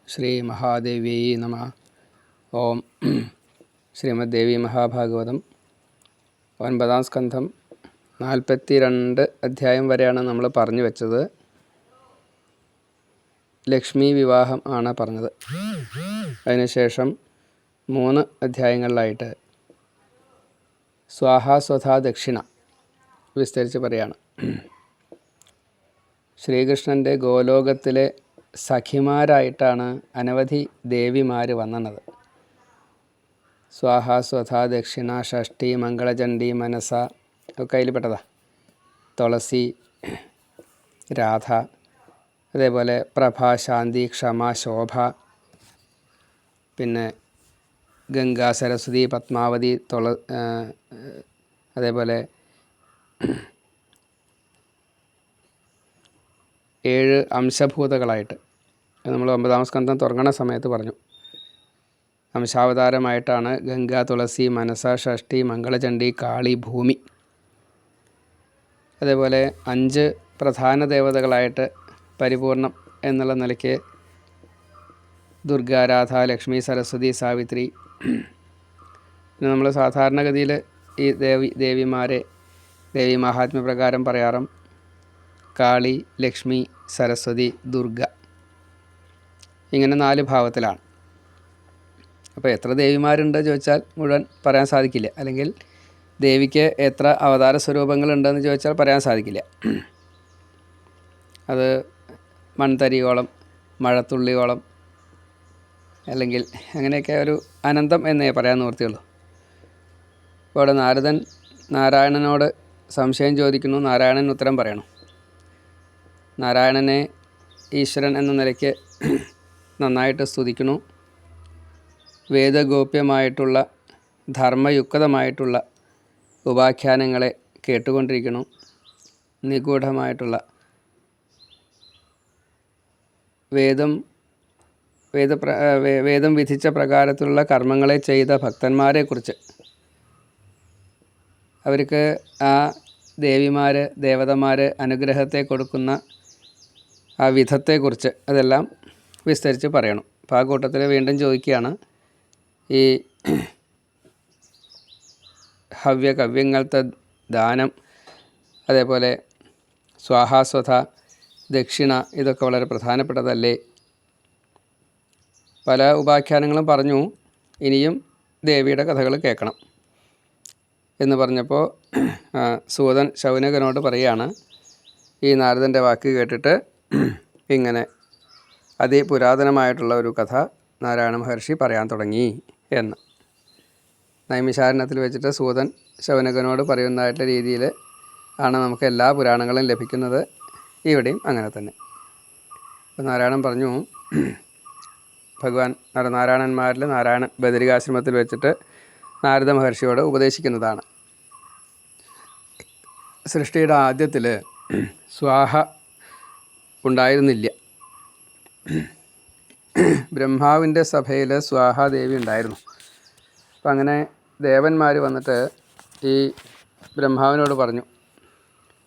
ശ്രീ മഹാദേവ്യൈ നമഃ. ഓം ശ്രീമദ്ദേവി മഹാഭാഗവതം 9-ാം സ്കന്ധം 42 അധ്യായം വരെയാണ് നമ്മൾ പറഞ്ഞു വെച്ചത്. ലക്ഷ്മി വിവാഹം ആണ് പറഞ്ഞത്. അതിനുശേഷം 3 അധ്യായങ്ങളിലായിട്ട് സ്വാഹാസ്വധാ ദക്ഷിണ വിസ്തരിച്ച് പറയാണ്. ശ്രീകൃഷ്ണൻ്റെ ഗോലോകത്തിലെ സഖിമാരായിട്ടാണ് അനവധി ദേവിമാർ വന്നത്. സ്വാഹാസ്വധാ ദക്ഷിണ, ഷഷ്ഠി, മംഗളചണ്ഡി, മനസ ഒക്കെ അതിൽപ്പെട്ടതാ. തുളസി, രാധ, അതേപോലെ പ്രഭ, ശാന്തി, ക്ഷമ, ശോഭ, പിന്നെ ഗംഗ, സരസ്വതി, പത്മാവതി, അതേപോലെ 7 അംശഭൂതകളായിട്ട് നമ്മൾ 9-ാം സ്കന്ധം തുടങ്ങുന്ന സമയത്ത് പറഞ്ഞു. അംശാവതാരമായിട്ടാണ് ഗംഗ, തുളസി, മനസ, ഷഷ്ഠി, മംഗളചണ്ഡി, കാളി, ഭൂമി. അതേപോലെ 5 പ്രധാന ദേവതകളായിട്ട് പരിപൂർണം എന്നുള്ള നിലയ്ക്ക് ദുർഗ, രാധ, ലക്ഷ്മി, സരസ്വതി, സാവിത്രി. പിന്നെ നമ്മൾ സാധാരണഗതിയിൽ ഈ ദേവിമാരെ ദേവി മഹാത്മ്യപ്രകാരം പറയാറും കാളി, ലക്ഷ്മി, സരസ്വതി, ദുർഗ, ഇങ്ങനെ 4 ഭാവത്തിലാണ്. അപ്പോൾ എത്ര ദേവിമാരുണ്ട് ചോദിച്ചാൽ മുഴുവൻ പറയാൻ സാധിക്കില്ല. അല്ലെങ്കിൽ ദേവിക്ക് എത്ര അവതാര സ്വരൂപങ്ങളുണ്ടെന്ന് ചോദിച്ചാൽ പറയാൻ സാധിക്കില്ല. അത് മൺതരിയോളം, മഴത്തുള്ളിയോളം, അല്ലെങ്കിൽ അങ്ങനെയൊക്കെ ഒരു അനന്തം എന്നേ പറയാൻ നിവൃത്തിയുള്ളൂ. അപ്പോൾ അവിടെ നാരദൻ നാരായണനോട് സംശയം ചോദിക്കുന്നു. നാരായണൻ ഉത്തരം പറയണം. നാരായണനെ ഈശ്വരൻ എന്ന നിലയ്ക്ക് നന്നായിട്ട് സ്തുതിക്കുന്നു. വേദഗോപ്യമായിട്ടുള്ള ധർമ്മയുക്തമായിട്ടുള്ള ഉപാഖ്യാനങ്ങളെ കേട്ടുകൊണ്ടിരിക്കുന്നു. നിഗൂഢമായിട്ടുള്ള വേദം വിധിച്ച പ്രകാരത്തിലുള്ള കർമ്മങ്ങളെ ചെയ്ത ഭക്തന്മാരെക്കുറിച്ച്, അവർക്ക് ആ ദേവിമാർ, ദേവതമാർ അനുഗ്രഹത്തെ കൊടുക്കുന്ന ആ വിധത്തെക്കുറിച്ച് അതെല്ലാം വിസ്തരിച്ച് പറയണം. അപ്പോൾ ആ കൂട്ടത്തിൽ വീണ്ടും ചോദിക്കുകയാണ്, ഈ ഹവ്യകവ്യങ്ങളുടെ ദാനം, അതേപോലെ സ്വാഹാസ്വധ ദക്ഷിണ, ഇതൊക്കെ വളരെ പ്രധാനപ്പെട്ടതല്ലേ? പല ഉപാഖ്യാനങ്ങളും പറഞ്ഞു. ഇനിയും ദേവിയുടെ കഥകൾ കേൾക്കണം എന്ന് പറഞ്ഞപ്പോൾ സൂതൻ ശൗനകനോട് പറയുകയാണ്, ഈ നാരദൻ്റെ വാക്ക് കേട്ടിട്ട് ഇങ്ങനെ അതിപുരാതനമായിട്ടുള്ള ഒരു കഥ നാരായണ മഹർഷി പറയാൻ തുടങ്ങി എന്ന്. നൈമിഷാരണ്യത്തിൽ വെച്ചിട്ട് സൂതൻ ശൗനകനോട് പറയുന്നതായിട്ടുള്ള രീതിയിൽ ആണ് നമുക്ക് എല്ലാ പുരാണങ്ങളും ലഭിക്കുന്നത്. ഇവിടെയും അങ്ങനെ തന്നെ. അപ്പോൾ നാരായണൻ പറഞ്ഞു, ഭഗവാൻ നാരായണന്മാരിൽ നാരായണൻ ബദരികാശ്രമത്തിൽ വെച്ചിട്ട് നാരദ മഹർഷിയോട് ഉപദേശിക്കുന്നതാണ്. സൃഷ്ടിയുടെ ആദ്യത്തിൽ സ്വാഹ ഉണ്ടായിരുന്നില്ല. ബ്രഹ്മാവിൻ്റെ സഭയിൽ സ്വാഹാദേവി ഉണ്ടായിരുന്നു. അപ്പം അങ്ങനെ ദേവന്മാർ വന്നിട്ട് ഈ ബ്രഹ്മാവിനോട് പറഞ്ഞു,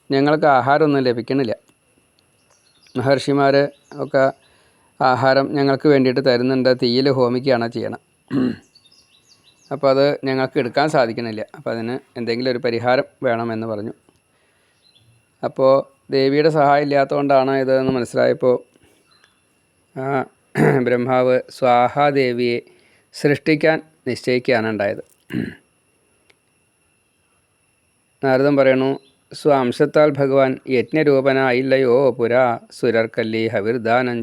ഞങ്ങൾക്ക് ആഹാരമൊന്നും ലഭിക്കണില്ല. മഹർഷിമാർ ഒക്കെ ആഹാരം ഞങ്ങൾക്ക് വേണ്ടിയിട്ട് തരുന്നുണ്ട്, തീയിൽ ഹോമിക്കുകയാണ് ചെയ്യണം. അപ്പോൾ അത് ഞങ്ങൾക്ക് എടുക്കാൻ സാധിക്കണില്ല. അപ്പോൾ അതിന് എന്തെങ്കിലും ഒരു പരിഹാരം വേണമെന്ന് പറഞ്ഞു. അപ്പോൾ ദേവിയുടെ സഹായം ഇല്ലാത്തതുകൊണ്ടാണ് ഇതെന്ന് മനസ്സിലായപ്പോൾ ബ്രഹ്മാവ് സ്വാഹാദേവിയെ സൃഷ്ടിക്കാൻ നിശ്ചയിക്കുകയാണ് ഉണ്ടായത്. നാരദൻ പറയണു, സ്വാംശത്താൽ ഭഗവാൻ യജ്ഞരൂപനായില്ലയോ പുരാ സുരർക്കല്ലി ഹവിർദാനം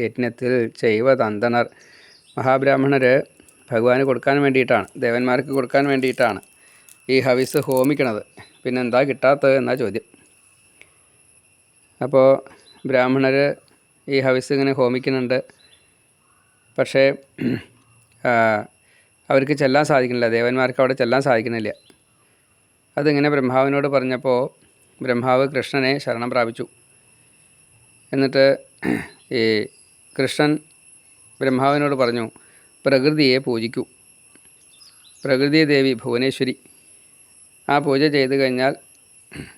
യജ്ഞത്തിൽ ചെയ്വതന്തണർ. മഹാബ്രാഹ്മണർ ഭഗവാന് കൊടുക്കാൻ വേണ്ടിയിട്ടാണ്, ദേവന്മാർക്ക് കൊടുക്കാൻ വേണ്ടിയിട്ടാണ് ഈ ഹവിസ് ഹോമിക്കണത്. പിന്നെന്താ കിട്ടാത്തത് എന്നാ ചോദ്യം. അപ്പോൾ ബ്രാഹ്മണർ ഈ ഹവിസ് ഇങ്ങനെ ഹോമിക്കുന്നുണ്ട്. പക്ഷേ അവർക്ക് ചെല്ലാൻ സാധിക്കുന്നില്ല, ദേവന്മാർക്ക് അവിടെ ചെല്ലാൻ സാധിക്കുന്നില്ല. അതിങ്ങനെ ബ്രഹ്മാവിനോട് പറഞ്ഞപ്പോൾ ബ്രഹ്മാവ് കൃഷ്ണനെ ശരണം പ്രാപിച്ചു. എന്നിട്ട് ഈ കൃഷ്ണൻ ബ്രഹ്മാവിനോട് പറഞ്ഞു, പ്രകൃതിയെ പൂജിക്കൂ. പ്രകൃതി ദേവി ഭുവനേശ്വരി, ആ പൂജ ചെയ്തു കഴിഞ്ഞാൽ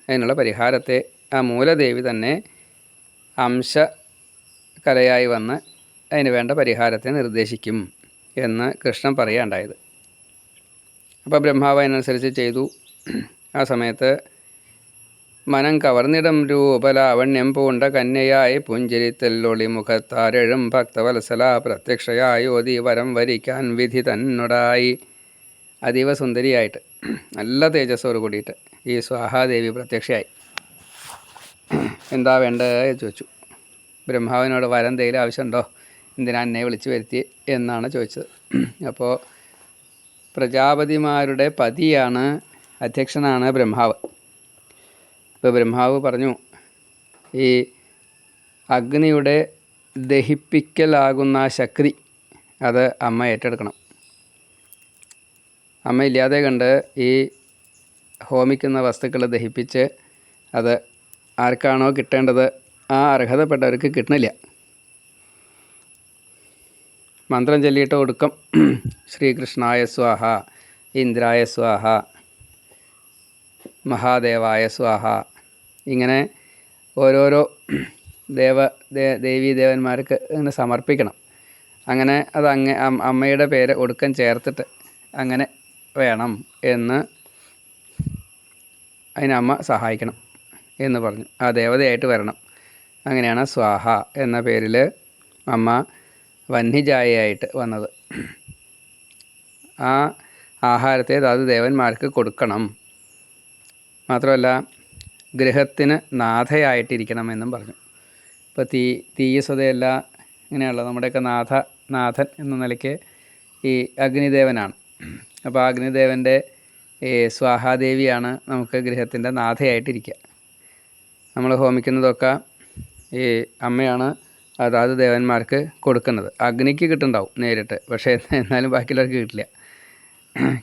അതിനുള്ള പരിഹാരത്തെ ആ മൂലദേവി തന്നെ അംശ കലയായി വന്ന് അതിന് വേണ്ട പരിഹാരത്തെ നിർദ്ദേശിക്കും എന്ന് കൃഷ്ണൻ പറയുകയുണ്ടായത്. അപ്പോൾ ബ്രഹ്മാവ് അതിനനുസരിച്ച് ചെയ്തു. ആ സമയത്ത് മനം കവർന്നിടം രൂപലാവണ്യം പൂണ്ട കന്യയായി പുഞ്ചിരിത്തെല്ലൊളി മുഖത്താരഴും ഭക്തവത്സല പ്രത്യക്ഷയായി ഓതി വരം വരിക്കാൻ വിധി തന്നോടായി. അതീവ സുന്ദരിയായിട്ട് നല്ല തേജസ്സോട് കൂടിയിട്ട് ഈ സ്വാഹാദേവി പ്രത്യക്ഷയായി. എന്താ വേണ്ടത് ചോദിച്ചു. ബ്രഹ്മാവിനോട് വരം എന്തെങ്കിലും ആവശ്യമുണ്ടോ, എന്തിനാ എന്നെ വിളിച്ചു വരുത്തി എന്നാണ് ചോദിച്ചത്. അപ്പോൾ പ്രജാപതിമാരുടെ പതിയാണ്, അധ്യക്ഷനാണ് ബ്രഹ്മാവ്. ഇപ്പോൾ ബ്രഹ്മാവ് പറഞ്ഞു, ഈ അഗ്നിയുടെ ദഹിപ്പിക്കലാകുന്ന ശക്തി അത് അമ്മ ഏറ്റെടുക്കണം. അമ്മ ഇല്ലാതെ കണ്ട് ഈ ഹോമിക്കുന്ന വസ്തുക്കൾ ദഹിപ്പിച്ച് അത് ആർക്കാണോ കിട്ടേണ്ടത് ആ അർഹതപ്പെട്ടവർക്ക് കിട്ടണില്ല. മന്ത്രം ചൊല്ലിയിട്ട് ഒടുക്കം ശ്രീകൃഷ്ണായ സ്വാഹ, ഇന്ദ്രായ സ്വാഹ, മഹാദേവായ സ്വാഹ, ഇങ്ങനെ ഓരോരോ ദേവീദേവന്മാർക്ക് ഇങ്ങനെ സമർപ്പിക്കണം. അങ്ങനെ അത് അമ്മയുടെ പേര് ഒടുക്കം ചേർത്തിട്ട് അങ്ങനെ വേണം എന്ന് അതിനമ്മ സഹായിക്കണം എന്ന് പറഞ്ഞു. ആ ദേവതയായിട്ട് വരണം. അങ്ങനെയാണ് സ്വാഹ എന്ന പേരിൽ അമ്മ വഹ്നിജായയായിട്ട് വന്നത്. ആ ആഹാരത്തെ അതാത് ദേവന്മാർക്ക് കൊടുക്കണം. മാത്രമല്ല ഗൃഹത്തിന് നാഥയായിട്ടിരിക്കണമെന്നും പറഞ്ഞു. ഇപ്പോൾ തീയ സ്വതയല്ല, ഇങ്ങനെയുള്ളത് നമ്മുടെയൊക്കെ നാഥൻ എന്ന നിലയ്ക്ക് ഈ അഗ്നിദേവനാണ്. അപ്പോൾ ആ അഗ്നിദേവൻ്റെ സ്വാഹാദേവിയാണ് നമുക്ക് ഗൃഹത്തിൻ്റെ നാഥയായിട്ടിരിക്കുക. നമ്മൾ ഹോമിക്കുന്നതൊക്കെ ഈ അമ്മയാണ് അതാത് ദേവന്മാർക്ക് കൊടുക്കുന്നത്. അഗ്നിക്ക് കിട്ടുന്നുണ്ടാവും നേരിട്ട്, പക്ഷേ എന്നാലും ബാക്കിയുള്ളവർക്ക് കിട്ടില്ല.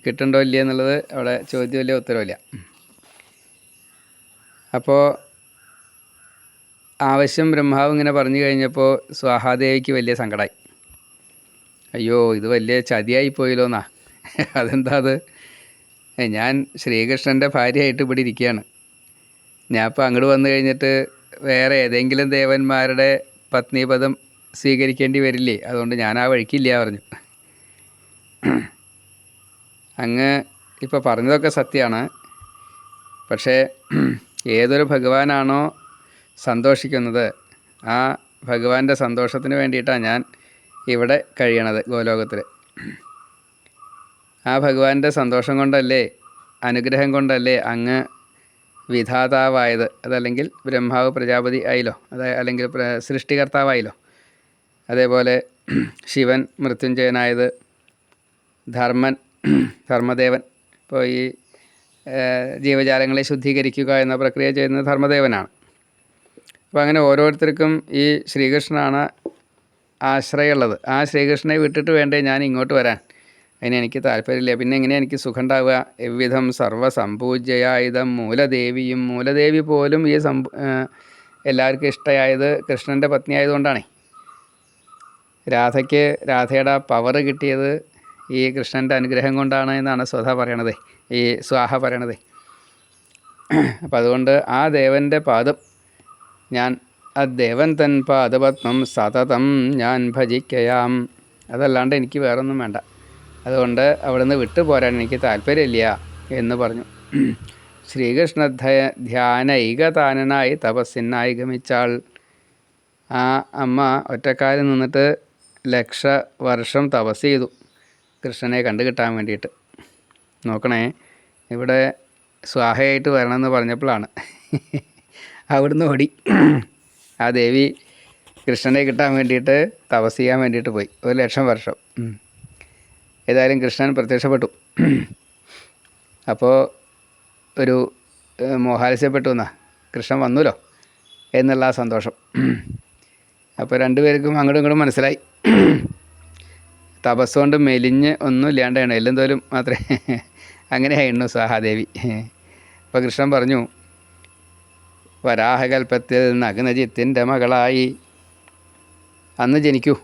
കിട്ടുന്നുണ്ടോ ഇല്ല എന്നുള്ളത് അവിടെ ചോദ്യമില്ല, ഉത്തരവില്ല. അപ്പോൾ ആവശ്യം ബ്രഹ്മാവ് ഇങ്ങനെ പറഞ്ഞു കഴിഞ്ഞപ്പോൾ സ്വാഹാദേവിക്ക് വലിയ സങ്കടമായി. അയ്യോ, ഇത് വലിയ ചതിയായിപ്പോയല്ലോ എന്നാ. അതെന്താ അത്? ഞാൻ ശ്രീകൃഷ്ണൻ്റെ ഭാര്യയായിട്ട് ഇവിടെ ഇരിക്കുകയാണ്. ഞാൻ ഇപ്പോൾ അങ്ങോട്ട് വന്നു കഴിഞ്ഞിട്ട് വേറെ ഏതെങ്കിലും ദേവന്മാരുടെ പത്നീപദം സ്വീകരിക്കേണ്ടി വരില്ലേ? അതുകൊണ്ട് ഞാൻ ആ വഴിക്കില്ല പറഞ്ഞു. അങ്ങ് ഇപ്പോൾ പറഞ്ഞതൊക്കെ സത്യമാണ്. പക്ഷേ ഏതൊരു ഭഗവാനാണോ സന്തോഷിക്കുന്നത് ആ ഭഗവാന്റെ സന്തോഷത്തിന് വേണ്ടിയിട്ടാണ് ഞാൻ ഇവിടെ കഴിയണത് ഗോലോകത്തിൽ. ആ ഭഗവാന്റെ സന്തോഷം കൊണ്ടല്ലേ, അനുഗ്രഹം കൊണ്ടല്ലേ അങ്ങ് വിധാതാവായത്. അതല്ലെങ്കിൽ ബ്രഹ്മാവ് പ്രജാപതി ആയില്ലോ, അല്ലെങ്കിൽ സൃഷ്ടികർത്താവായില്ലോ. അതേപോലെ ശിവൻ മൃത്യുഞ്ജയനായത്, ധർമ്മദേവൻ ഇപ്പോൾ ഈ ജീവജാലങ്ങളെ ശുദ്ധീകരിക്കുക എന്ന പ്രക്രിയ ചെയ്യുന്നത് ധർമ്മദേവനാണ്. അപ്പോൾ അങ്ങനെ ഓരോരുത്തർക്കും ഈ ശ്രീകൃഷ്ണനാണ് ആശ്രയമുള്ളത്. ആ ശ്രീകൃഷ്ണനെ വിട്ടിട്ട് വേണ്ടേ ഞാൻ ഇങ്ങോട്ട് വരാൻ? അതിനെനിക്ക് താല്പര്യമില്ല. പിന്നെ എങ്ങനെയാണ് എനിക്ക് സുഖം ഉണ്ടാവുക? എவ்விധം സർവസമ്പൂജ്യയായുധം മൂലദേവിയും, മൂലദേവി പോലും ഈ എല്ലാവർക്കും ഇഷ്ടമായത് കൃഷ്ണൻ്റെ പത്നി ആയതുകൊണ്ടാണ്. രാധയുടെ പവർ കിട്ടിയത് ഈ കൃഷ്ണൻ്റെ അനുഗ്രഹം കൊണ്ടാണ് എന്നാണ് സ്വാഹ പറയണത്. അപ്പം അതുകൊണ്ട് ആ ദേവൻ്റെ പാദം ഞാൻ, ആ ദേവൻ തൻ പാദപത്മം സതതം ഞാൻ ഭജിക്കയാം. അതല്ലാണ്ട് എനിക്ക് വേറൊന്നും വേണ്ട. അതുകൊണ്ട് അവിടെ നിന്ന് വിട്ടുപോരാൻ എനിക്ക് താല്പര്യമില്ല എന്ന് പറഞ്ഞു. ശ്രീകൃഷ്ണ ധ്യാനൈകതാനനായി തപസ്സിനായി ഗമിച്ചാൾ. ആ അമ്മ ഒറ്റക്കാലിൽ നിന്നിട്ട് 1,00,000 വർഷം തപസ് ചെയ്തു കൃഷ്ണനെ കണ്ടു കിട്ടാൻ വേണ്ടിയിട്ട്. നോക്കണേ, ഇവിടെ സ്വാഹയായിട്ട് വരണമെന്ന് പറഞ്ഞപ്പോഴാണ് അവിടുന്ന് ഓടി. ആ ദേവി കൃഷ്ണനെ കിട്ടാൻ വേണ്ടിയിട്ട് തപസ് ചെയ്യാൻ വേണ്ടിയിട്ട് പോയി 1,00,000 വർഷം. ഏതായാലും കൃഷ്ണൻ പ്രത്യക്ഷപ്പെട്ടു. അപ്പോൾ ഒരു മോഹാലസ്യപ്പെട്ടു എന്നാ, കൃഷ്ണൻ വന്നുല്ലോ എന്നുള്ള ആ സന്തോഷം. അപ്പോൾ രണ്ടുപേർക്കും അങ്ങോട്ടും ഇങ്ങോട്ടും മനസ്സിലായി. തപസ്സുകൊണ്ട് മെലിഞ്ഞ് ഒന്നും ഇല്ലാണ്ടാണ്, എല്ലാം തോലും മാത്രമേ അങ്ങനെയായിരുന്നു സ്വാഹാദേവി. അപ്പോൾ കൃഷ്ണൻ പറഞ്ഞു, വരാഹകൽപ്പത്തിൽ നഗ്നജിത്തിൻ്റെ മകളായി അന്ന് ജനിക്കൂ.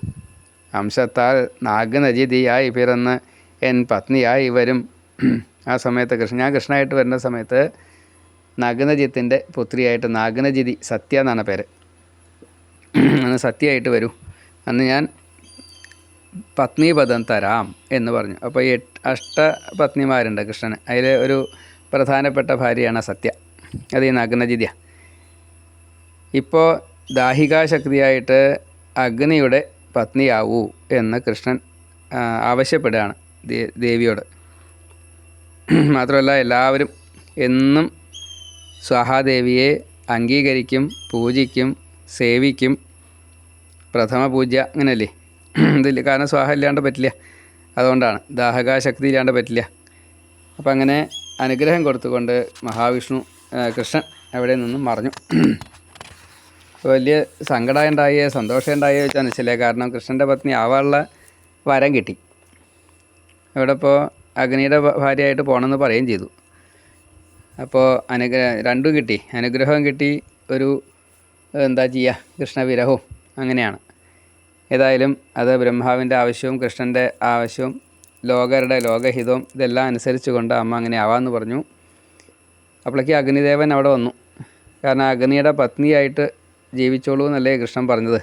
അംശത്താൽ നാഗനജിതിയായി പിറന്ന് എൻ പത്നിയായി വരും. ആ സമയത്ത് ഞാൻ കൃഷ്ണനായിട്ട് വരുന്ന സമയത്ത് നഗ്നജിത്തിൻ്റെ പുത്രിയായിട്ട്, നാഗനജിതി, സത്യ എന്നാണ് പേര്, അന്ന് സത്യമായിട്ട് വരൂ. അന്ന് ഞാൻ പത്നീപദം തരാം എന്ന് പറഞ്ഞു. അപ്പോൾ ഈ അഷ്ടപത്നിമാരുണ്ട് കൃഷ്ണന്. അതിൽ ഒരു പ്രധാനപ്പെട്ട ഭാര്യയാണ് സത്യ, അത് ഈ നഗ്നജിത്യ. ഇപ്പോൾ ദാഹികാശക്തിയായിട്ട് അഗ്നിയുടെ പത്നിയാവൂ എന്ന് കൃഷ്ണൻ ആവശ്യപ്പെടുകയാണ് ദേവിയോട്. മാത്രമല്ല എല്ലാവരും എന്നും സ്വാഹാദേവിയെ അംഗീകരിക്കും, പൂജിക്കും, സേവിക്കും. പ്രഥമ പൂജ്യ അങ്ങനെയല്ലേ ഇതില്ല, കാരണം സ്വാഹ ഇല്ലാണ്ട് പറ്റില്ല, അതുകൊണ്ടാണ് ദാഹകാശക്തി ഇല്ലാണ്ട് പറ്റില്ല. അപ്പം അങ്ങനെ അനുഗ്രഹം കൊടുത്തുകൊണ്ട് മഹാവിഷ്ണു കൃഷ്ണൻ അവിടെ നിന്നും മറഞ്ഞു. വലിയ സങ്കടം ഉണ്ടായേ സന്തോഷം ഉണ്ടായേ വെച്ചാൽ മനസ്സിലായ, കാരണം കൃഷ്ണൻ്റെ പത്നി ആവാനുള്ള വരം കിട്ടി. ഇവിടെ ഇപ്പോൾ അഗ്നിയുടെ ഭാര്യയായിട്ട് പോകണമെന്ന് പറയുകയും ചെയ്തു. അപ്പോൾ രണ്ടും കിട്ടി, അനുഗ്രഹവും കിട്ടി, ഒരു എന്താ ചെയ്യുക കൃഷ്ണവിരഹവും അങ്ങനെയാണ്. ഏതായാലും അത് ബ്രഹ്മാവിൻ്റെ ആവശ്യവും കൃഷ്ണൻ്റെ ആവശ്യവും ലോകരുടെ ലോകഹിതവും ഇതെല്ലാം അനുസരിച്ച് കൊണ്ട് അമ്മ അങ്ങനെ ആവാമെന്ന് പറഞ്ഞു. അപ്പോഴേക്ക് അഗ്നിദേവൻ അവിടെ വന്നു. കാരണം അഗ്നിയുടെ പത്നിയായിട്ട് ജീവിച്ചോളൂ എന്നല്ലേ കൃഷ്ണൻ പറഞ്ഞത്.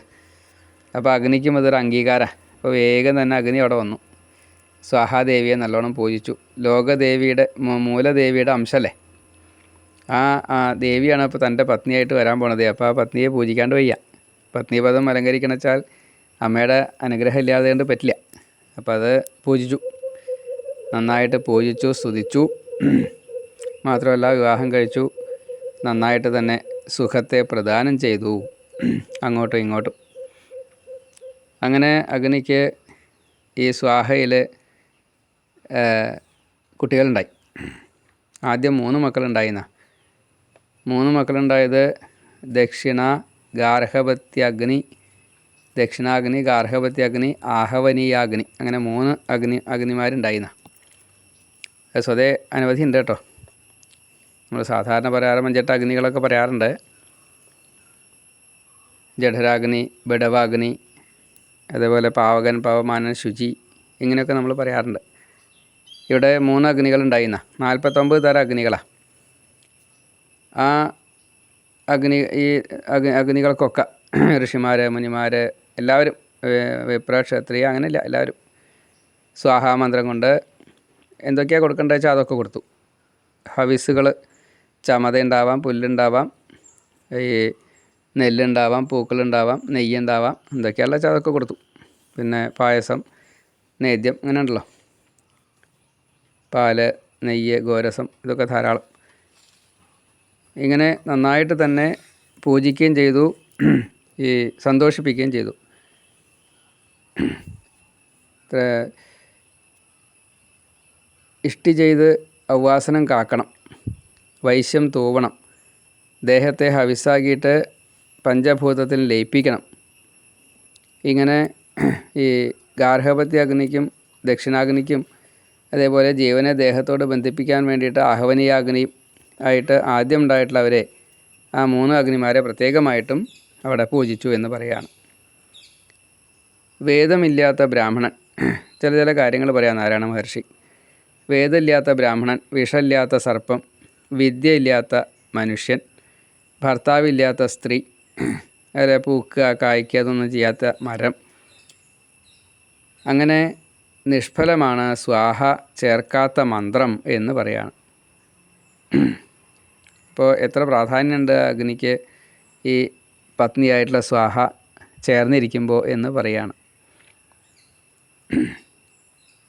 അപ്പോൾ അഗ്നിക്കും അതൊരു അംഗീകാരമാണ്. അപ്പോൾ വേഗം തന്നെ അഗ്നി അവിടെ വന്നു. സ്വാഹാദേവിയെ നല്ലോണം പൂജിച്ചു. ലോകദേവിയുടെ മൂലദേവിയുടെ അംശമല്ലേ, ആ ദേവിയാണ് ഇപ്പോൾ തൻ്റെ പത്നിയായിട്ട് വരാൻ പോണത്. അപ്പോൾ ആ പത്നിയെ പൂജിക്കാണ്ട് വയ്യ. പത്നിപദം അലങ്കരിക്കണം വെച്ചാൽ അമ്മയുടെ അനുഗ്രഹം ഇല്ലാതെ കൊണ്ട് പറ്റില്ല. അപ്പോൾ അത് പൂജിച്ചു, നന്നായിട്ട് പൂജിച്ചു, സ്തുതിച്ചു. മാത്രമല്ല വിവാഹം കഴിച്ചു, നന്നായിട്ട് തന്നെ സുഖത്തെ പ്രദാനം ചെയ്തു അങ്ങോട്ടും ഇങ്ങോട്ടും. അങ്ങനെ അഗ്നിക്ക് ഈ സ്വാഹയിൽ കുട്ടികളുണ്ടായി. ആദ്യം 3 മക്കളുണ്ടായിരുന്ന 3 മക്കളുണ്ടായത് ദക്ഷിണ, ഗാർഹപത്യാഗ്നി, ദക്ഷിണാഗ്നി, ഗാർഹപത്യാഗ്നി, ആഹവനീയാഗ്നി, അങ്ങനെ 3 അഗ്നിമാരുണ്ടായിരുന്ന. അത് സ്വതേ അനവധി ഉണ്ട് കേട്ടോ. നമ്മൾ സാധാരണ പറയാറ് 5-8 അഗ്നികളൊക്കെ പറയാറുണ്ട്. ജഠരാഗ്നി, ബഡവാഗ്നി, അതേപോലെ പാവകൻ, പവമാനൻ, ശുചി, ഇങ്ങനെയൊക്കെ നമ്മൾ പറയാറുണ്ട്. ഇവിടെ 3 അഗ്നികളുണ്ടായിരുന്ന 49 തരം അഗ്നികളാണ്. ആ ഈ അഗ്നികൾക്കൊക്കെ ഋഷിമാർ, മുനിമാർ എല്ലാവരും, വിപ്ര, ക്ഷത്രിയ അങ്ങനെയില്ല, എല്ലാവരും സ്വാഹാമന്ത്രം കൊണ്ട് എന്തൊക്കെയാണ് കൊടുക്കേണ്ടത് വെച്ചാൽ അതൊക്കെ കൊടുത്തു. ഹവിസുകൾ, ചമതയുണ്ടാവാം, പുല്ലുണ്ടാവാം, ഈ നെല്ലുണ്ടാവാം, പൂക്കളുണ്ടാവാം, നെയ്യുണ്ടാവാം, എന്തൊക്കെയാണെന്ന് വെച്ചാൽ അതൊക്കെ കൊടുത്തു. പിന്നെ പായസം, നേദ്യം അങ്ങനെ ഉണ്ടല്ലോ, പാല്, നെയ്യ്, ഗോരസം, ഇതൊക്കെ ധാരാളം. ഇങ്ങനെ നന്നായിട്ട് തന്നെ പൂജിക്കുകയും ചെയ്തു, ഈ സന്തോഷിപ്പിക്കുകയും ചെയ്തു. ഇഷ്ടി ചെയ്ത് ഔവാസനം കാക്കണം, വൈശ്യം തൂവണം, ദേഹത്തെ ഹവിസാക്കിയിട്ട് പഞ്ചഭൂതത്തിൽ ലയിപ്പിക്കണം. ഇങ്ങനെ ഈ ഗാർഹപത്യ അഗ്നിക്കും ദക്ഷിണാഗ്നിക്കും അതേപോലെ ജീവനെ ദേഹത്തോട് ബന്ധിപ്പിക്കാൻ വേണ്ടിയിട്ട് ആഹവനീയാഗ്നിയും ആയിട്ട് ആദ്യം ഉണ്ടായിട്ടുള്ളവരെ, ആ 3 അഗ്നിമാരെ പ്രത്യേകമായിട്ടും അവിടെ പൂജിച്ചു എന്ന് പറയുകയാണ്. വേദമില്ലാത്ത ബ്രാഹ്മണൻ ചില കാര്യങ്ങൾ പറയാം നാരായണ മഹർഷി. വേദമില്ലാത്ത ബ്രാഹ്മണൻ, വിഷമില്ലാത്ത സർപ്പം, വിദ്യയില്ലാത്ത മനുഷ്യൻ, ഭർത്താവില്ലാത്ത സ്ത്രീ, അല്ലെ പൂക്കുക കായ്ക്കുക അതൊന്നും ചെയ്യാത്ത മരം, അങ്ങനെ നിഷ്ഫലമാണ് സ്വാഹ ചേർക്കാത്ത മന്ത്രം എന്ന് പറയാണ്. അപ്പോൾ എത്ര പ്രാധാന്യമുണ്ട് അഗ്നിക്ക് ഈ പത്നിയായിട്ടുള്ള സ്വാഹ ചേർന്നിരിക്കുമ്പോൾ എന്ന് പറയാണ്.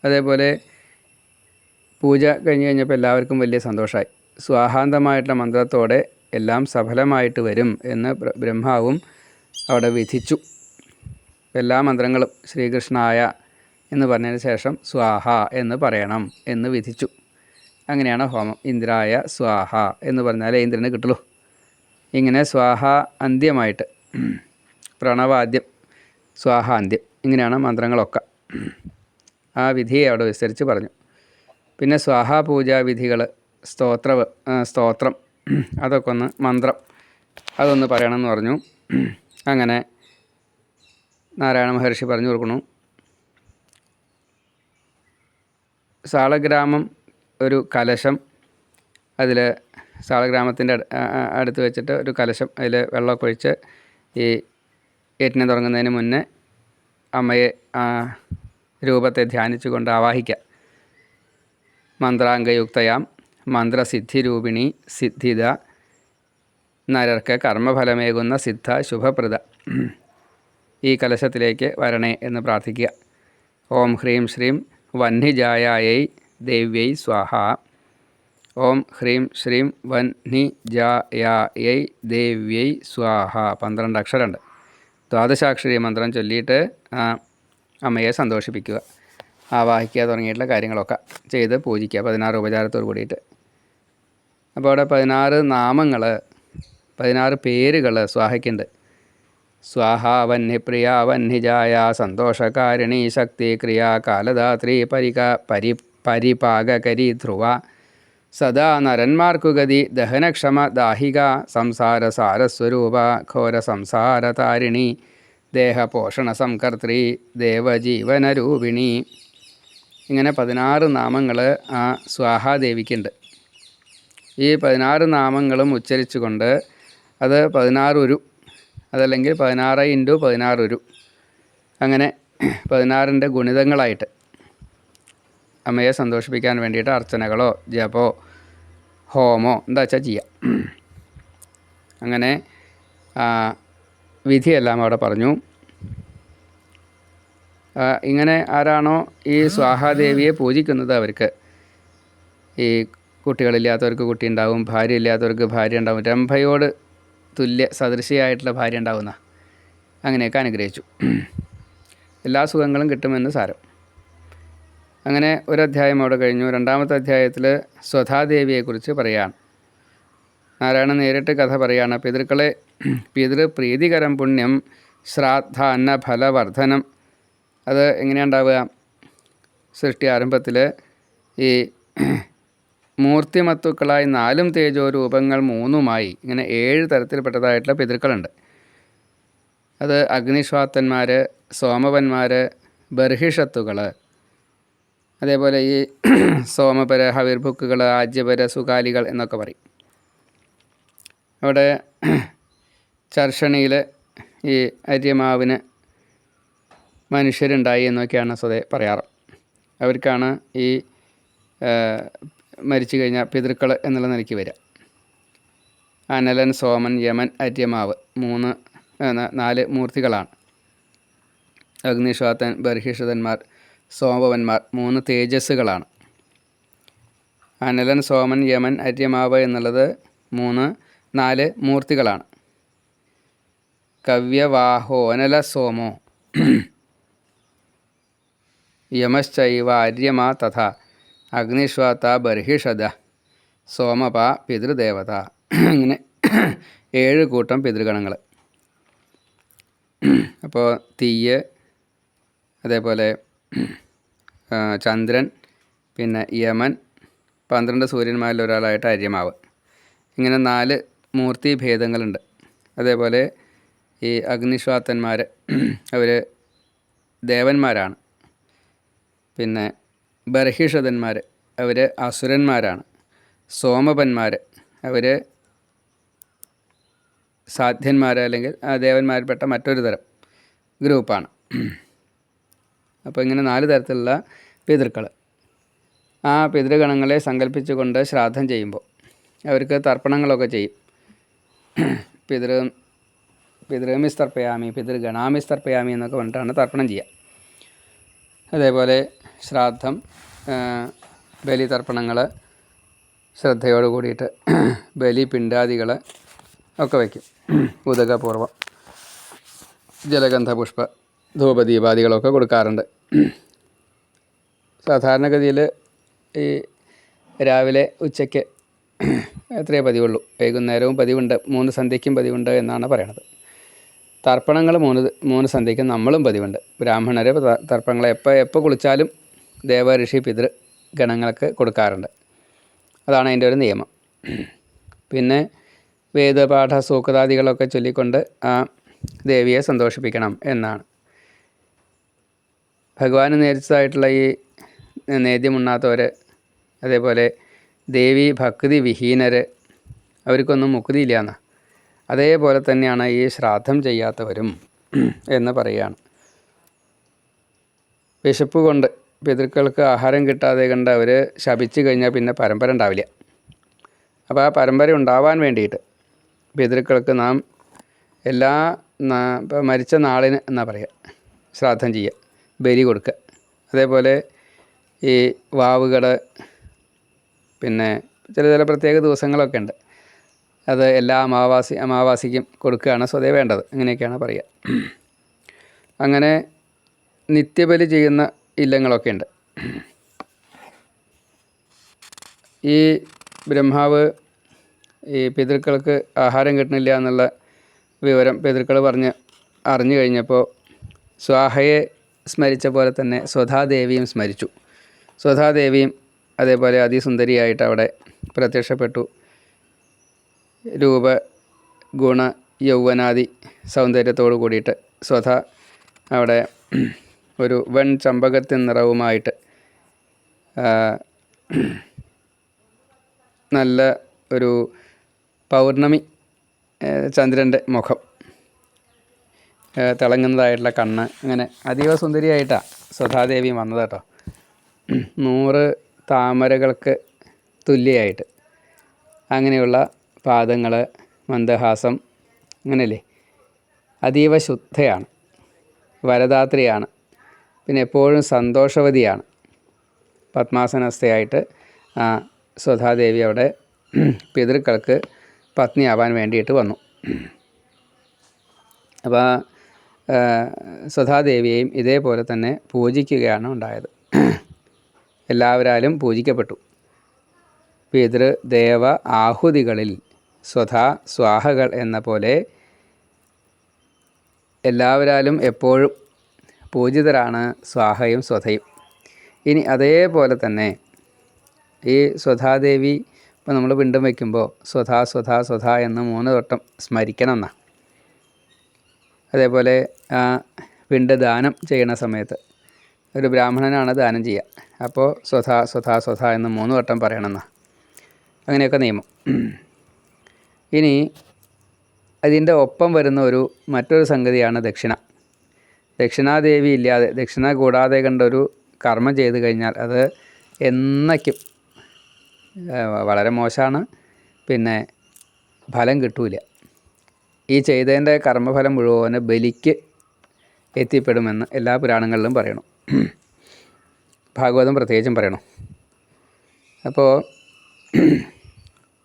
അതേപോലെ പൂജ കഴിഞ്ഞ് കഴിഞ്ഞപ്പോൾ എല്ലാവർക്കും വലിയ സന്തോഷമായി. സ്വാഹാന്തമായിട്ടുള്ള മന്ത്രത്തോടെ എല്ലാം സഫലമായിട്ട് വരും എന്ന് ബ്രഹ്മാവും അവിടെ വിധിച്ചു. എല്ലാ മന്ത്രങ്ങളും ശ്രീകൃഷ്ണായ എന്ന് പറഞ്ഞതിന് ശേഷം സ്വാഹ എന്ന് പറയണം എന്ന് വിധിച്ചു. അങ്ങനെയാണ് ഹോമം. ഇന്ദ്രായ സ്വാഹ എന്ന് പറഞ്ഞാലേ ഇന്ദ്രന് കിട്ടുള്ളൂ. ഇങ്ങനെ സ്വാഹ അന്ത്യമായിട്ട്, പ്രണവാദ്യം, സ്വാഹ അന്ത്യം, ഇങ്ങനെയാണ് മന്ത്രങ്ങളൊക്കെ. ആ വിധിയെ അവിടെ വിസ്തരിച്ച് പറഞ്ഞു. പിന്നെ സ്വാഹ പൂജാ വിധികൾ, സ്തോത്രം അതൊക്കെ ഒന്ന്, മന്ത്രം അതൊന്ന് പറയണമെന്ന് പറഞ്ഞു. അങ്ങനെ നാരായണ മഹർഷി പറഞ്ഞു കൊടുക്കണു. സാളഗ്രാമം ഒരു കലശം, അതിൽ സാളഗ്രാമത്തിൻ്റെ അടുത്ത് വെച്ചിട്ട് ഒരു കലശം, അതിൽ വെള്ളമൊക്കെ ഒഴിച്ച് ഈ യജ്ഞം തുടങ്ങുന്നതിന് മുന്നേ അമ്മയെ രൂപത്തെ ധ്യാനിച്ചുകൊണ്ട് ആവാഹിക്കുക. മന്ത്രാംഗയുക്തയാം മന്ത്രസിദ്ധിരൂപിണി സിദ്ധിത നരർക്ക് കർമ്മഫലമേകുന്ന സിദ്ധ ശുഭപ്രദ ഈ കലശത്തിലേക്ക് വരണേ എന്ന് പ്രാർത്ഥിക്കുക. ഓം ഹ്രീം ശ്രീം വഹ്നിജായായൈ ദേവ്യൈ സ്വാഹ. ഓം ഹ്രീം ശ്രീം വഹ്നിജായായൈ ദേവ്യൈ സ്വാഹ. 12 അക്ഷരമുണ്ട്. ദ്വാദശാക്ഷരി മന്ത്രം ചൊല്ലിയിട്ട് അമ്മയെ സന്തോഷിപ്പിക്കുക. ആവാഹിക്കുക തുടങ്ങിയിട്ടുള്ള കാര്യങ്ങളൊക്കെ ചെയ്ത് പൂജിക്കുക 16 ഉപചാരത്തോട് കൂടിയിട്ട്. അപ്പോൾ അവിടെ 16 നാമങ്ങൾ, 16 പേരുകൾ സ്വാഹയ്ക്കുണ്ട്. സ്വാഹ വഹ്നിപ്രിയ വഹ്നിജായ സന്തോഷകാരിണി ശക്തി ക്രിയ കാലദാത്രി പരിപാകരി ധ്രുവ സദാ നരന്മാർക്കു ദഹനക്ഷമ ദാഹിക സംസാര സാരസ്വരൂപ ഘോര സംസാരതാരിണി ദേഹപോഷണ സംകർत्री ദേവജീവനരൂപിണി. ഇങ്ങനെ 16 നാമങ്ങൾ ആ സ്വാഹാദേവിക്കുണ്ട്. ഈ 16 നാമങ്ങളും ഉച്ചരിച്ചുകൊണ്ട് അത് 16 ഉരു, അതല്ലെങ്കിൽ 16 × 16 ഉരു, അങ്ങനെ 16ൻ്റെ ഗുണിതങ്ങളായിട്ട് അമ്മയെ സന്തോഷിപ്പിക്കാൻ വേണ്ടിയിട്ട് അർച്ചനകളോ ജപോ ഹോമോ എന്താ വെച്ചാൽ ചെയ്യാം. അങ്ങനെ വിധിയെല്ലാം അവിടെ പറഞ്ഞു. ഇങ്ങനെ ആരാണോ ഈ സ്വാഹാദേവിയെ പൂജിക്കുന്നത് അവർക്ക് ഈ കുട്ടികളില്ലാത്തവർക്ക് കുട്ടി ഉണ്ടാവും, ഭാര്യ ഇല്ലാത്തവർക്ക് ഭാര്യ ഉണ്ടാവും, രംഭയോട് തുല്യ സദൃശയായിട്ടുള്ള ഭാര്യ ഉണ്ടാവുന്ന അങ്ങനെയൊക്കെ അനുഗ്രഹിച്ചു. എല്ലാ സുഖങ്ങളും കിട്ടുമെന്ന് സാരം. അങ്ങനെ ഒരധ്യായം അവിടെ കഴിഞ്ഞു. 2ാമത്തെ അധ്യായത്തിൽ സ്വധാദേവിയെക്കുറിച്ച് പറയുകയാണ്. നാരായണൻ നേരിട്ട് കഥ പറയുകയാണ്. പിതൃപ്രീതികരം പുണ്യം ശ്രാദ്ധാന്ന ഫലവർദ്ധനം. അത് എങ്ങനെയുണ്ടാവുക? സൃഷ്ടി ആരംഭത്തിൽ ഈ മൂർത്തിമത്തുക്കളായി 4 തേജോ രൂപങ്ങൾ 3 ഇങ്ങനെ 7 തരത്തിൽപ്പെട്ടതായിട്ടുള്ള പിതൃക്കളുണ്ട്. അത് അഗ്നിശ്വാത്തന്മാർ, സോമവന്മാർ, ബർഹിഷത്തുകൾ, അതേപോലെ ഈ സോമപര ഹവിർഭുക്കുകൾ, ആജ്യപര സുകാലികൾ എന്നൊക്കെ പറയും. അവിടെ ചർഷണിയിൽ ഈ അര്യമാവിന് മനുഷ്യരുണ്ടായി എന്നൊക്കെയാണ് സ്വതേ പറയാറ്. അവർക്കാണ് ഈ മരിച്ചു കഴിഞ്ഞാൽ പിതൃക്കൾ എന്നുള്ള നിലയ്ക്ക് വരിക. അനലൻ, സോമൻ, യമൻ, അര്യമാവ് 4 മൂർത്തികളാണ്. അഗ്നിശ്വാത്തൻ, ബർഹിഷതന്മാർ, സോമവന്മാർ 3 തേജസ്സുകളാണ്. അനലൻ, സോമൻ, യമൻ, അര്യമാവ് എന്നുള്ളത് 4 മൂർത്തികളാണ്. കവ്യവാഹോ അനല സോമോ യമശ്ചൈവ അര്യമാ തഥാ അഗ്നിശ്വാത്ത ബർഹിഷദ സോമപ പിതൃദേവത. ഇങ്ങനെ 7 കൂട്ടം പിതൃഗണങ്ങൾ. അപ്പോൾ തീയ്, അതേപോലെ ചന്ദ്രൻ, പിന്നെ യമൻ, 12 സൂര്യന്മാരിൽ ഒരാളായിട്ട് അര്യമാവ്. ഇങ്ങനെ 4 മൂർത്തി ഭേദങ്ങളുണ്ട്. അതേപോലെ ഈ അഗ്നിശ്വാത്തന്മാർ അവർ ദേവന്മാരാണ്. പിന്നെ ബർഹിഷതന്മാർ അവർ അസുരന്മാരാണ്. സോമപന്മാർ അവർ സാധ്യന്മാർ അല്ലെങ്കിൽ ദേവന്മാരിൽപ്പെട്ട മറ്റൊരു തരം ഗ്രൂപ്പാണ്. അപ്പോൾ ഇങ്ങനെ 4 തരത്തിലുള്ള പിതൃക്കൾ. ആ പിതൃഗണങ്ങളെ സങ്കല്പിച്ചുകൊണ്ട് ശ്രാദ്ധം ചെയ്യുമ്പോൾ അവർക്ക് തർപ്പണങ്ങളൊക്കെ ചെയ്യും. പിതൃമിസ്തർപ്പയാമി പിതൃഗണാമിസ്തർപ്പയാമി എന്നൊക്കെ പറഞ്ഞിട്ടാണ് തർപ്പണം ചെയ്യുക. അതേപോലെ ശ്രാദ്ധം, ബലിതർപ്പണങ്ങൾ ശ്രദ്ധയോട് കൂടിയിട്ട് ബലിപിണ്ടാദികൾ ഒക്കെ വയ്ക്കും. ഉദകപൂർവം ജലഗന്ധപുഷ്പ ധൂപദീപാദികളൊക്കെ കൊടുക്കാറുണ്ട്. സാധാരണഗതിയിൽ ഈ രാവിലെ ഉച്ചയ്ക്ക് എത്രയേ പതിവുള്ളൂ. വൈകുന്നേരവും പതിവുണ്ട്, 3 സന്ധ്യയ്ക്കും പതിവുണ്ട് എന്നാണ് പറയണത്. തർപ്പണങ്ങൾ 3 സന്ധ്യയ്ക്കും നമ്മളും പതിവുണ്ട്. ബ്രാഹ്മണരെ തർപ്പണങ്ങൾ എപ്പോൾ കുളിച്ചാലും ദേവ ഋഷി പിതൃ ഗണങ്ങൾക്ക് കൊടുക്കാറുണ്ട്. അതാണ് അതിൻ്റെ ഒരു നിയമം. പിന്നെ വേദപാഠ സൂക്താദികളൊക്കെ ചൊല്ലിക്കൊണ്ട് ആ ദേവിയെ സന്തോഷിപ്പിക്കണം എന്നാണ്. ഭഗവാന് നേരിച്ചതായിട്ടുള്ള ഈ നേദ്യമുണ്ണാത്തവർ, അതേപോലെ ദേവി ഭക്തി വിഹീനർ, അവർക്കൊന്നും മുക്തിയില്ല എന്നാണ്. അതേപോലെ തന്നെയാണ് ഈ ശ്രാദ്ധം ചെയ്യാത്തവരും എന്ന് പറയുകയാണ്. വിശപ്പ് കൊണ്ട് പിതൃക്കൾക്ക് ആഹാരം കിട്ടാതെ കണ്ട് അവർ ശപിച്ചു കഴിഞ്ഞാൽ പിന്നെ പരമ്പര ഉണ്ടാവില്ല. അപ്പോൾ ആ പരമ്പര ഉണ്ടാവാൻ വേണ്ടിയിട്ട് പിതൃക്കൾക്ക് നാം ഇപ്പോൾ മരിച്ച നാളിന് എന്നാ പറയുക, ശ്രാദ്ധം ചെയ്യുക, ബലി കൊടുക്കുക. അതേപോലെ ഈ വാവുകൾ, പിന്നെ ചില പ്രത്യേക ദിവസങ്ങളൊക്കെ ഉണ്ട്, അത് എല്ലാ അമാവാസിക്കും കൊടുക്കുകയാണ് സ്വതേ വേണ്ടത്. അങ്ങനെയൊക്കെയാണ് പറയുക. അങ്ങനെ നിത്യബലി ചെയ്യുന്ന ഇല്ലങ്ങളൊക്കെ ഉണ്ട്. ഈ ബ്രഹ്മാവ് ഈ പിതൃക്കൾക്ക് ആഹാരം കിട്ടണില്ല എന്നുള്ള വിവരം പിതൃക്കൾ അറിഞ്ഞു കഴിഞ്ഞപ്പോൾ സ്വാഹയെ സ്മരിച്ച പോലെ തന്നെ സ്വധാദേവിയും സ്മരിച്ചു. സ്വധാദേവിയും അതേപോലെ അതിസുന്ദരിയായിട്ട് അവിടെ പ്രത്യക്ഷപ്പെട്ടു. രൂപ, ഗുണ, യൗവനാദി സൗന്ദര്യത്തോടു കൂടിയിട്ട് സ്വധ അവിടെ ഒരു വൻ ചമ്പകത്തിൻ നിറവുമായിട്ട് നല്ല ഒരു പൗർണമി ചന്ദ്രൻ്റെ മുഖം, തിളങ്ങുന്നതായിട്ടുള്ള കണ്ണ്, അങ്ങനെ അതീവ സുന്ദരിയായിട്ടാണ് സ്വധാദേവി വന്നത് കേട്ടോ. 100 താമരകൾക്ക് തുല്യമായിട്ട് അങ്ങനെയുള്ള പാദങ്ങൾ, മന്ദഹാസം, അങ്ങനെയല്ലേ, അതീവ ശുദ്ധയാണ്, വരദാത്രിയാണ്, പിന്നെ എപ്പോഴും സന്തോഷവതിയാണ്. പത്മാസനസ്ഥയായിട്ട് സ്വധാദേവി അവിടെ പിതൃക്കൾക്ക് പത്നിയാവാൻ വേണ്ടിയിട്ട് വന്നു. അപ്പോൾ സ്വധാദേവിയെയും ഇതേപോലെ തന്നെ പൂജിക്കുകയാണ് ഉണ്ടായത്. എല്ലാവരാലും പൂജിക്കപ്പെട്ടു. പിതൃദേവ ആഹുതികളിൽ സ്വധാ സ്വാഹകൾ എന്ന പോലെ എല്ലാവരാലും എപ്പോഴും പൂജിതരാണ് സ്വാഹയും സ്വധയും. ഇനി അതേപോലെ തന്നെ ഈ സ്വധാദേവി ഇപ്പോൾ നമ്മൾ പിണ്ടം വയ്ക്കുമ്പോൾ സ്വധാ സ്വധാ സ്വധാ എന്ന് 3 വട്ടം സ്മരിക്കണം എന്നാണ്. അതേപോലെ പിണ്ടദാനം ചെയ്യണ സമയത്ത് ഒരു ബ്രാഹ്മണനാണ് ദാനം ചെയ്യുക, അപ്പോൾ സ്വധാ സ്വധാ സ്വധാ എന്ന് 3 വട്ടം പറയണമെന്നാണ്. അങ്ങനെയൊക്കെ നിയമം. ഇനി അതിൻ്റെ ഒപ്പം വരുന്ന മറ്റൊരു സംഗതിയാണ് ദക്ഷിണ. ദക്ഷിണാദേവി ഇല്ലാതെ, ദക്ഷിണ കൂടാതെ കണ്ടൊരു കർമ്മം ചെയ്തു കഴിഞ്ഞാൽ അത് എന്നേക്കും വളരെ മോശമാണ്, പിന്നെ ഫലം കിട്ടൂല. ഈ ചെയ്തതിൻ്റെ കർമ്മഫലം മുഴുവൻ ബലിക്ക് എത്തിപ്പെടുമെന്ന് എല്ലാ പുരാണങ്ങളിലും പറയണം. ഭാഗവതം പ്രത്യേകിച്ചും പറയണം. അപ്പോൾ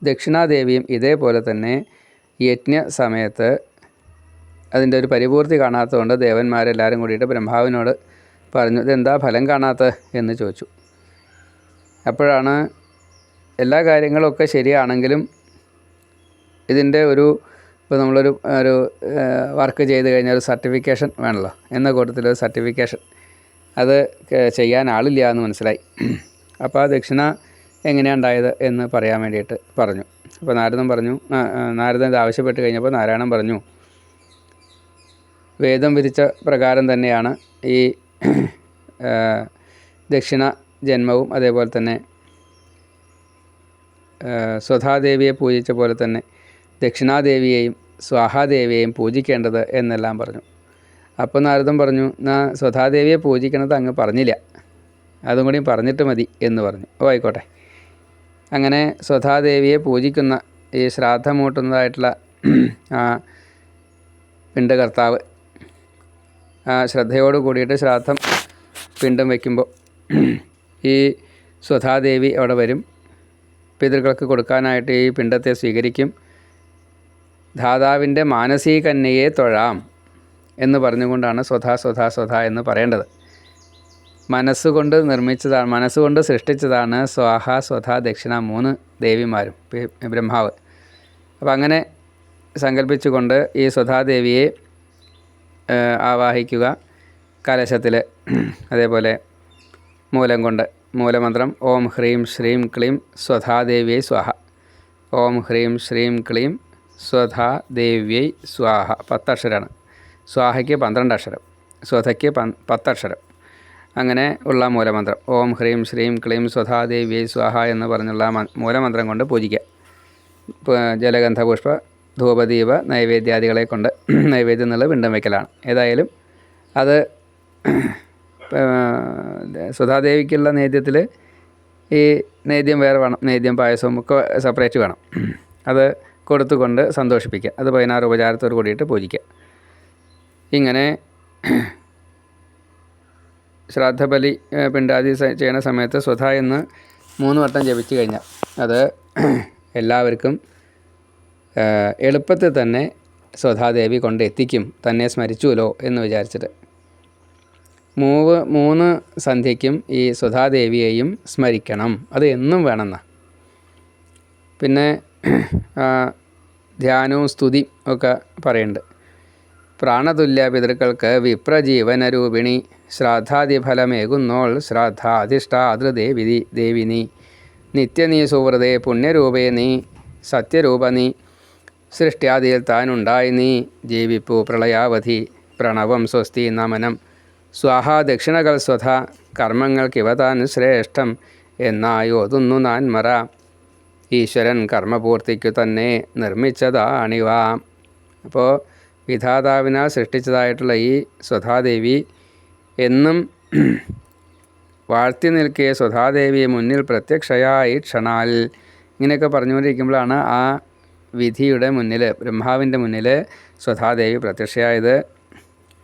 ദക്ഷിണാദേവിയും ഇതേപോലെ തന്നെ യജ്ഞ സമയത്ത് അതിൻ്റെ ഒരു പരിപൂർത്തി കാണാത്തതുകൊണ്ട് ദേവന്മാരെല്ലാവരും കൂടിയിട്ട് ബ്രഹ്മാവിനോട് പറഞ്ഞു, ഇതെന്താ ഫലം കാണാത്തത് എന്ന് ചോദിച്ചു. അപ്പോഴാണ് എല്ലാ കാര്യങ്ങളൊക്കെ ശരിയാണെങ്കിലും ഇതിൻ്റെ ഇപ്പോൾ നമ്മളൊരു വർക്ക് ചെയ്ത് കഴിഞ്ഞാൽ ഒരു സർട്ടിഫിക്കേഷൻ വേണമല്ലോ, എന്ന കൂട്ടത്തിലൊരു സർട്ടിഫിക്കേഷൻ അത് ചെയ്യാൻ ആളില്ല എന്ന് മനസ്സിലായി. അപ്പോൾ ആ ദക്ഷിണ എങ്ങനെയാണ് ഉണ്ടായത് എന്ന് പറയാൻ വേണ്ടിയിട്ട് പറഞ്ഞു. അപ്പോൾ നാരദൻ ഇത് ആവശ്യപ്പെട്ട് കഴിഞ്ഞപ്പോൾ നാരായണൻ പറഞ്ഞു, വേദം വിധിച്ച പ്രകാരം തന്നെയാണ് ഈ ദക്ഷിണ ജന്മവും അതേപോലെ തന്നെ സ്വധാദേവിയെ പൂജിച്ച പോലെ തന്നെ ദക്ഷിണാദേവിയെയും സ്വാഹാദേവിയെയും പൂജിക്കേണ്ടത് എന്നെല്ലാം പറഞ്ഞു. അപ്പോൾ നാരദൻ പറഞ്ഞു, സ്വധാദേവിയെ പൂജിക്കണത് അങ്ങ് പറഞ്ഞില്ല, അതും കൂടി പറഞ്ഞിട്ട് മതി എന്ന് പറഞ്ഞു. ആയിക്കോട്ടെ. അങ്ങനെ സ്വധാദേവിയെ പൂജിക്കുന്ന ഈ ശ്രാദ്ധം മൂട്ടുന്നതായിട്ടുള്ള ആ പിണ്ടകർത്താവ് ശ്രദ്ധയോട് കൂടിയിട്ട് ശ്രാദ്ധം പിണ്ടം വയ്ക്കുമ്പോൾ ഈ സ്വധാദേവി അവിടെ വരും. പിതൃക്കൾക്ക് കൊടുക്കാനായിട്ട് ഈ പിണ്ടത്തെ സ്വീകരിക്കും. ധാതാവിൻ്റെ മാനസീകന്യയെ തൊഴാം എന്ന് പറഞ്ഞുകൊണ്ടാണ് സ്വധാ സ്വധാ സ്വധാ എന്ന് പറയേണ്ടത്. മനസ്സുകൊണ്ട് നിർമ്മിച്ചതാണ്, മനസ്സുകൊണ്ട് സൃഷ്ടിച്ചതാണ് സ്വാഹ സ്വധ ദക്ഷിണ 3 ദേവിമാരും ബ്രഹ്മാവ്. അപ്പം അങ്ങനെ സങ്കല്പിച്ചുകൊണ്ട് ഈ സ്വധാദേവിയെ ആവാഹിക്കുക കലശത്തിൽ. അതേപോലെ മൂലം കൊണ്ട് മൂലമന്ത്രം ഓം ഹ്രീം ശ്രീം ക്ലീം സ്വധാദേവ്യൈ സ്വാഹ. ഓം ഹ്രീം ശ്രീം ക്ലീം സ്വധാദേവ്യൈ സ്വാഹ. 10 അക്ഷരമാണ്. സ്വാഹയ്ക്ക് 12 അക്ഷരം, സ്വധയ്ക്ക് 10 അക്ഷരം. അങ്ങനെ ഉള്ള മൂലമന്ത്രം ഓം ഹ്രീം ശ്രീം ക്ലീം സ്വധാദേവ്യൈ സ്വാഹ എന്ന് പറഞ്ഞുള്ള മൂലമന്ത്രം കൊണ്ട് പൂജിക്കുക. ജലഗന്ധപുഷ്പ ധൂപദീപ നൈവേദ്യാദികളെ കൊണ്ട് നൈവേദ്യം എന്നുള്ള പിണ്ടം വയ്ക്കലാണ്. ഏതായാലും അത് സുധാദേവിക്കുള്ള നേദ്യത്തിൽ ഈ നേദ്യം വേറെ വേണം, നേദ്യം പായസവും ഒക്കെ സെപ്പറേറ്റ് വേണം. അത് കൊടുത്തുകൊണ്ട് സന്തോഷിപ്പിക്കുക. അത് 16 ഉപചാരത്തോട് കൂടിയിട്ട് പൂജിക്കുക. ഇങ്ങനെ ശ്രാദ്ധബലി പിണ്ടാദി ചെയ്യണ സമയത്ത് സ്വധ എന്ന് 3 വട്ടം ജപിച്ചു കഴിഞ്ഞാൽ അത് എല്ലാവർക്കും എളുപ്പത്തിൽ തന്നെ സ്വധാദേവി കൊണ്ട് എത്തിക്കും, തന്നെ സ്മരിച്ചുവല്ലോ എന്ന് വിചാരിച്ചിട്ട് 3 സന്ധ്യയ്ക്കും ഈ സ്വധാദേവിയെയും സ്മരിക്കണം. അത് എന്നും വേണമെന്നാണ്. പിന്നെ ധ്യാനവും സ്തുതി ഒക്കെ പറയുന്നുണ്ട്. പ്രാണതുല്യ പിതൃക്കൾക്ക് വിപ്രജീവനരൂപിണി ശ്രാദ്ധാദിഫലമേകുന്നോൾ ശ്രാദ്ധാധിഷ്ഠാതൃദേവിനി നിത്യനീ സുഹൃതേ പുണ്യരൂപേ നീ സത്യരൂപ നീ സൃഷ്ട്യാദിയിൽ താനുണ്ടായി നീ ജീവിപ്പു പ്രളയാവധി പ്രണവം സ്വസ്തി നമനം സ്വാഹാ ദക്ഷിണകൾ സ്വധ കർമ്മങ്ങൾക്കിവ താൻ ശ്രേഷ്ഠം എന്നായോതുന്നു നാൻമറ ഈശ്വരൻ കർമ്മപൂർത്തിക്കു തന്നെ നിർമ്മിച്ചതാണിവ. അപ്പോൾ വിധാതാവിനാൽ സൃഷ്ടിച്ചതായിട്ടുള്ള ഈ സ്വധാദേവി എന്നും വാഴ്ത്തി നിൽക്കിയ സ്വധാദേവിയെ മുന്നിൽ പ്രത്യക്ഷയായി ക്ഷണാൽ ഇങ്ങനെയൊക്കെ പറഞ്ഞുകൊണ്ടിരിക്കുമ്പോഴാണ് ആ വിധിയുടെ മുന്നിൽ, ബ്രഹ്മാവിൻ്റെ മുന്നിൽ സ്വധാദേവി പ്രത്യക്ഷയായത്.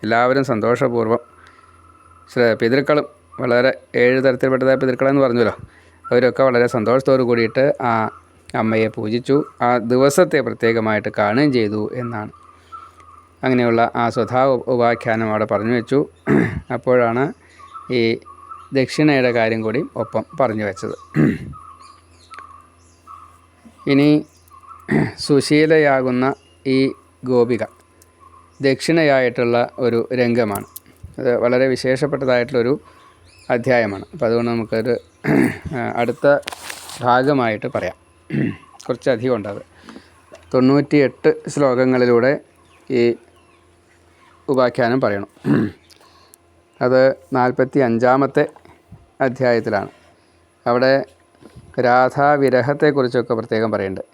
എല്ലാവരും സന്തോഷപൂർവ്വം പിതൃക്കളും വളരെ 7 തരത്തിൽപ്പെട്ടതായ പിതൃക്കളെന്ന് പറഞ്ഞല്ലോ, അവരൊക്കെ വളരെ സന്തോഷത്തോടു കൂടിയിട്ട് ആ അമ്മയെ പൂജിച്ചു. ആ ദിവസത്തെ പ്രത്യേകമായിട്ട് കാണുകയും ചെയ്തു എന്നാണ്. അങ്ങനെയുള്ള ആ സ്വധാ ഉപാഖ്യാനം അവിടെ പറഞ്ഞു വെച്ചു. അപ്പോഴാണ് ഈ ദക്ഷിണയുടെ കാര്യം കൂടി ഒപ്പം പറഞ്ഞു വെച്ചത്. ഇനി സുശീലയാകുന്ന ഈ ഗോപിക ദക്ഷിണയായിട്ടുള്ള ഒരു രംഗമാണ്. അത് വളരെ വിശേഷപ്പെട്ടതായിട്ടുള്ളൊരു അധ്യായമാണ്. അപ്പോൾ അതുകൊണ്ട് നമുക്കൊരു അടുത്ത ഭാഗമായിട്ട് പറയാം. കുറച്ചധികം ഉണ്ട്. അത് 98 ശ്ലോകങ്ങളിലൂടെ ഈ ഉപാഖ്യാനം പറയണം. അത് 45-ാമത്തെ അധ്യായത്തിലാണ്. അവിടെ രാധാവിരഹത്തെക്കുറിച്ചൊക്കെ പ്രത്യേകം പറയുന്നുണ്ട്.